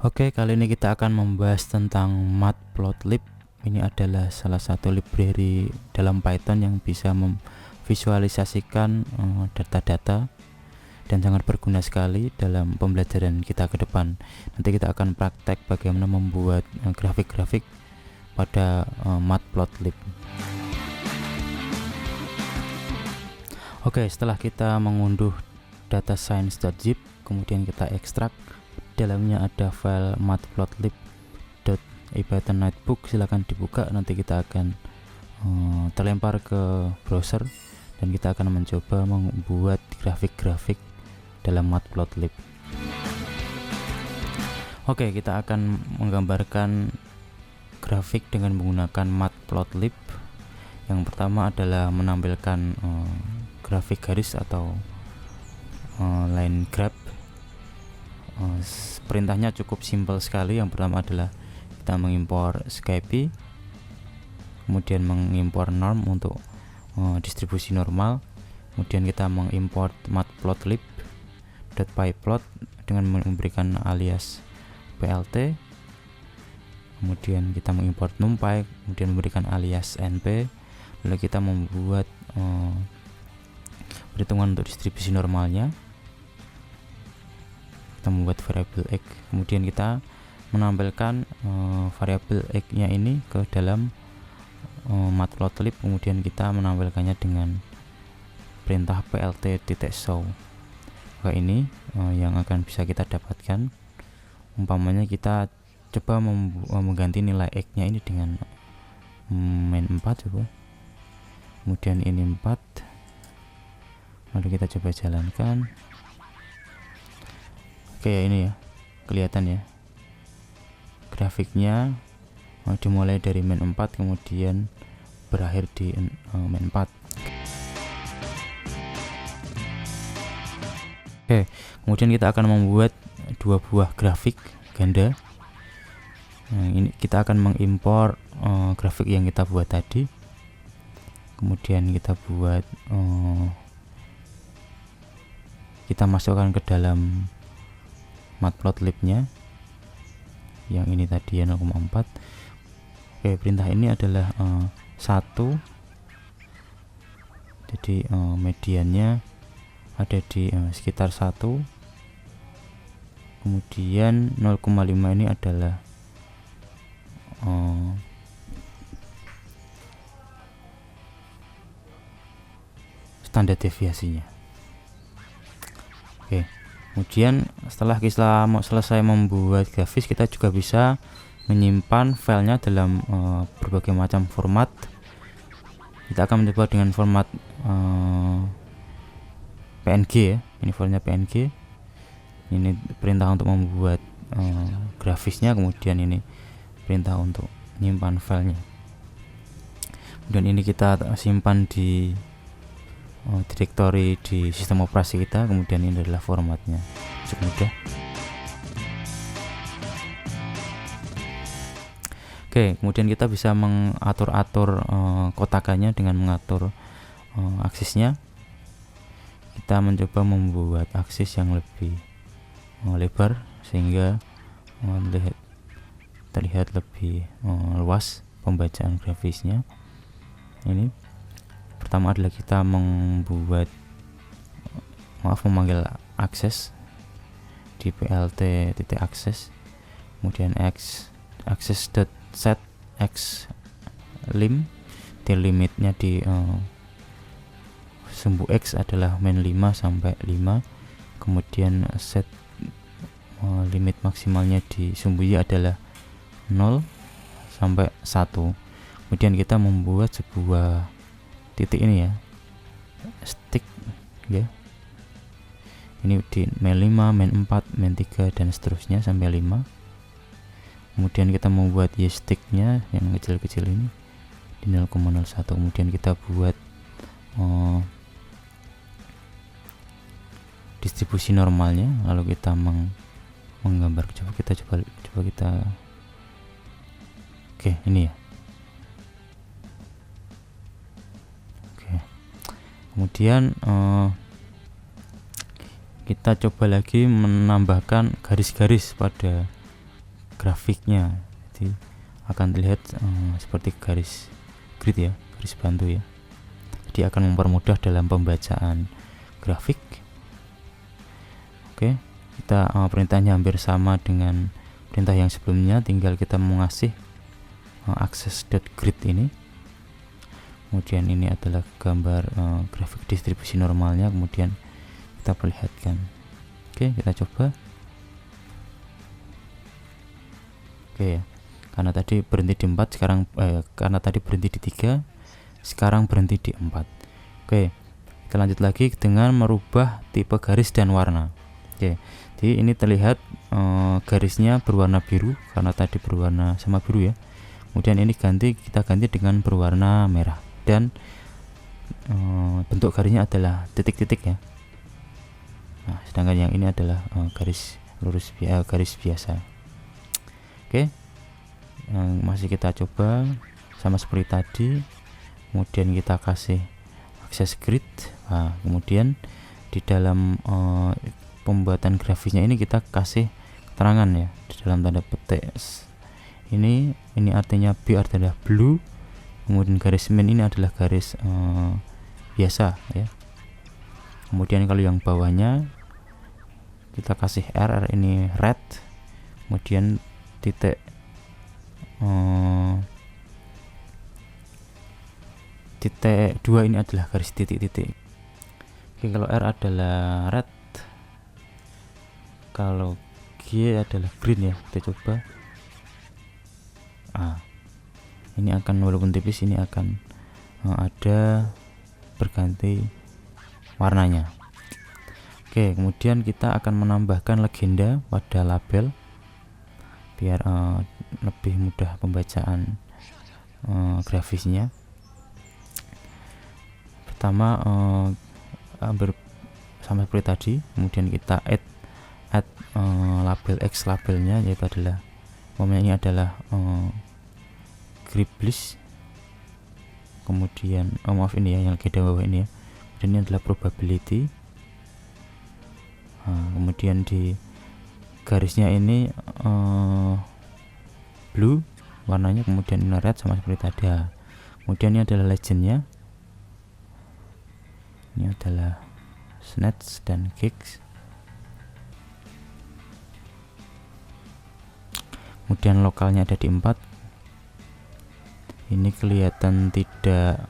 Oke, kali ini kita akan membahas tentang Matplotlib. Ini adalah salah satu library dalam Python yang bisa memvisualisasikan data-data dan sangat berguna sekali dalam pembelajaran kita ke depan. Nanti kita akan praktek bagaimana membuat grafik-grafik pada Matplotlib. Oke, setelah kita mengunduh datascience.zip, kemudian kita ekstrak. Dalamnya ada file matplotlib.ipython-notebook. Silahkan dibuka, nanti kita akan terlempar ke browser dan kita akan mencoba membuat grafik-grafik dalam Matplotlib. Oke, kita akan menggambarkan grafik dengan menggunakan Matplotlib. Yang pertama adalah menampilkan grafik garis atau line graph. Perintahnya cukup simpel sekali. Yang pertama adalah kita mengimpor Skype, kemudian mengimpor norm untuk distribusi normal, kemudian kita mengimport matplotlib.pyplot dengan memberikan alias plt, kemudian kita mengimport numpy, kemudian memberikan alias np, lalu kita membuat perhitungan untuk distribusi normalnya. Kita membuat variabel x, kemudian kita menampilkan variabel x-nya ini ke dalam matplotlib, kemudian kita menampilkannya dengan perintah plt.show. Maka ini yang akan bisa kita dapatkan. Umpamanya kita coba mengganti nilai x-nya ini dengan main 4 coba. Kemudian ini 4. Lalu kita coba jalankan. Oke, ini ya, kelihatan ya grafiknya dimulai dari main 4 kemudian berakhir di main 4. Oke, kemudian kita akan membuat dua buah grafik ganda. Ini kita akan mengimpor grafik yang kita buat tadi, kemudian kita buat kita masukkan ke dalam matplotlib-nya yang ini tadi ya 0,4. Oke, perintah ini adalah 1, jadi mediannya ada di sekitar 1, kemudian 0,5 ini adalah standar deviasinya. Oke, kemudian setelah kita selesai membuat grafis, kita juga bisa menyimpan filenya dalam berbagai macam format. Kita akan mencoba dengan format PNG ya. Ini filenya PNG. Ini perintah untuk membuat grafisnya, kemudian ini perintah untuk menyimpan filenya. Dan ini kita simpan di directory di sistem operasi kita, kemudian ini adalah formatnya. Cukup mudah. Oke, kemudian kita bisa mengatur-atur kotakannya dengan mengatur aksisnya. Kita mencoba membuat aksis yang lebih lebar sehingga terlihat lebih luas pembacaan grafisnya. Ini pertama adalah kita memanggil akses di plt.access, kemudian access.set x lim, limitnya di sumbu x adalah min 5 sampai 5, kemudian set limit maksimalnya di sumbu y adalah 0 sampai 1. Kemudian kita membuat sebuah titik ini ya, stick ya. Ini di main 5, main 4, main 3 dan seterusnya sampai 5. Kemudian kita membuat y sticknya yang kecil-kecil ini di 0,01. Kemudian kita buat distribusi normalnya, lalu kita menggambar. Coba kita oke, ini ya. Kemudian kita coba lagi menambahkan garis-garis pada grafiknya. Jadi akan terlihat seperti garis grid ya, garis bantu ya. Jadi akan mempermudah dalam pembacaan grafik. Oke, kita perintahnya hampir sama dengan perintah yang sebelumnya, tinggal kita mengasih access.grid ini. Kemudian ini adalah gambar grafik distribusi normalnya, kemudian kita perlihatkan. Oke, kita coba. Oke ya, karena tadi berhenti di 4, sekarang karena tadi berhenti di 3, sekarang berhenti di 4. Oke, kita lanjut lagi dengan merubah tipe garis dan warna. Oke, jadi ini terlihat garisnya berwarna biru karena tadi berwarna sama biru ya. Kemudian ini kita ganti dengan berwarna merah, dan bentuk garisnya adalah titik-titik ya. Nah, sedangkan yang ini adalah garis lurus garis biasa. Oke, masih kita coba sama seperti tadi. Kemudian kita kasih akses grid. Nah, kemudian di dalam pembuatan grafisnya ini kita kasih keterangan ya di dalam tanda petik. Ini artinya B adalah blue. Kemudian garis min ini adalah garis biasa ya. Kemudian kalau yang bawahnya kita kasih R ini red. Kemudian titik titik 2 ini adalah garis titik-titik. Oke, kalau R adalah red, kalau G adalah green ya. Kita coba. Ini akan, walaupun tipis, ini akan ada berganti warnanya. Oke, kemudian kita akan menambahkan legenda pada label biar lebih mudah pembacaan grafisnya. Pertama hampir sama seperti tadi, kemudian kita add label X labelnya, yaitu adalah ini adalah Griblish. Kemudian maaf, ini ya yang legenda bawah ini ya. Dan ini adalah probability. Kemudian di garisnya ini blue warnanya, kemudian ini red sama seperti tadi. Kemudian ini adalah legendnya. Ini adalah snatch dan kicks. Kemudian lokalnya ada di 4. Ini kelihatan tidak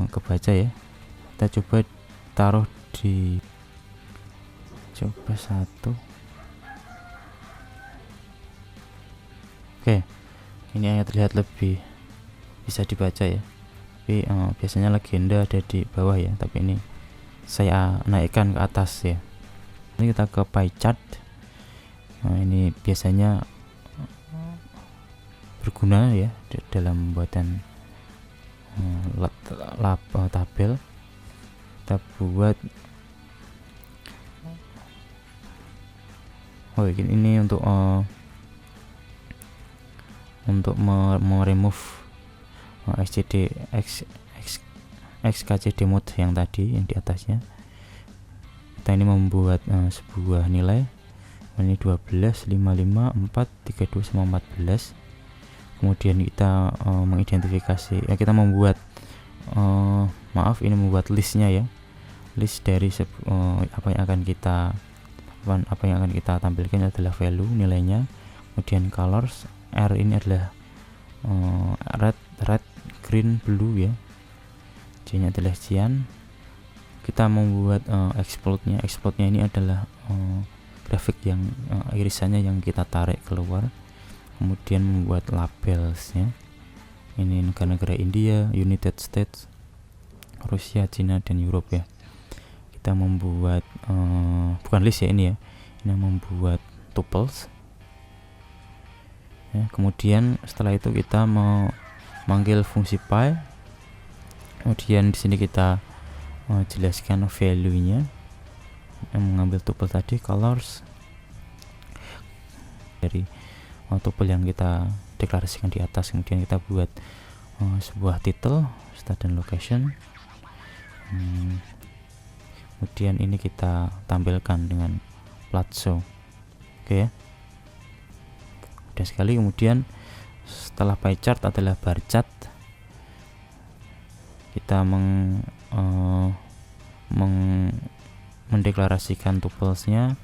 kebaca ya. Kita coba taruh di 1. Oke, ini hanya terlihat lebih bisa dibaca ya. Tapi biasanya legenda ada di bawah ya, tapi ini saya naikkan ke atas ya. Ini kita ke pie chart. Ini biasanya berguna ya dalam pembuatan tabel. Kita buat ini untuk remove XKCD mode yang tadi yang di atasnya. Kita ini membuat sebuah nilai. Ini 12, 55, 4, 32 sama 14. Kemudian kita mengidentifikasi kita membuat membuat listnya ya. List dari apa yang akan kita tampilkan adalah value nilainya. Kemudian colors, R ini adalah red, green, blue ya. J nya adalah cyan. Kita membuat explode-nya ini adalah grafik yang irisannya yang kita tarik keluar. Kemudian membuat labelsnya. Ini negara-negara India, United States, Rusia, Cina, dan Europe ya. Kita membuat bukan list ya ini ya. Ini membuat tuples. Ya, kemudian setelah itu kita memanggil fungsi py. Kemudian di sini kita jelaskan value-nya. Yang mengambil tuple tadi colors dari tuple yang kita deklarasikan di atas. Kemudian kita buat sebuah title, start dan location. Kemudian ini kita tampilkan dengan plat show. Oke ya. mudah sekali. Kemudian setelah pie chart adalah bar chart. Kita mendeklarasikan tuplesnya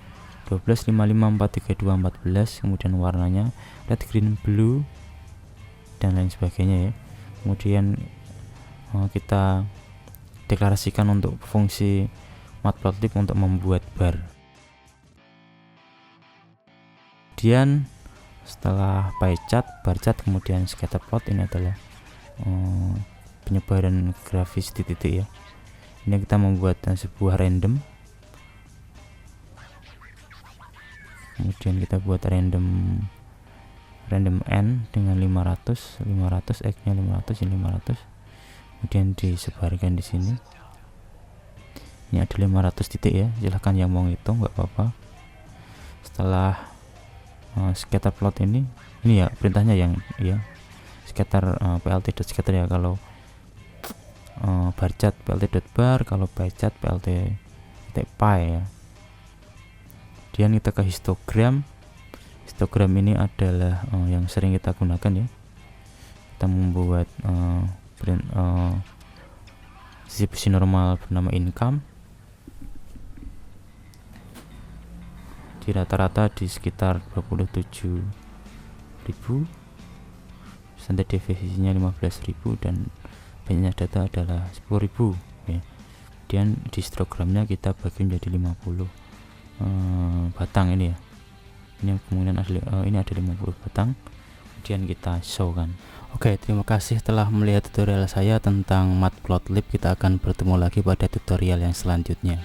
12, 5, 5, 4, 3, 2, 14, kemudian warnanya red, green, blue dan lain sebagainya ya. Kemudian kita deklarasikan untuk fungsi matplotlib untuk membuat bar. Kemudian setelah pie chart, bar chart, kemudian scatter plot, ini adalah penyebaran grafis titik-titik ya. Ini kita membuat sebuah random. Kemudian kita buat random n dengan 500 x nya 500 ini 500. Kemudian disebarkan di sini. Ini ada 500 titik ya, silahkan yang mau ngitung nggak apa-apa. Setelah scatter plot ini ya perintahnya yang ya scatter plt.scatter ya. Kalau bar chart plt.bar, kalau pie chart plt.pie ya. Kemudian kita ke histogram. Histogram ini adalah yang sering kita gunakan ya. Kita membuat distribusi normal bernama income. Di rata-rata di sekitar 27.000, standar deviasinya 15.000 dan banyaknya data adalah 10.000 ya. Kemudian di histogramnya kita bagi menjadi 50 batang ini ya. Ini kemungkinan ini ada 50 batang. Kemudian kita show kan. Oke, terima kasih telah melihat tutorial saya tentang matplotlib. Kita akan bertemu lagi pada tutorial yang selanjutnya.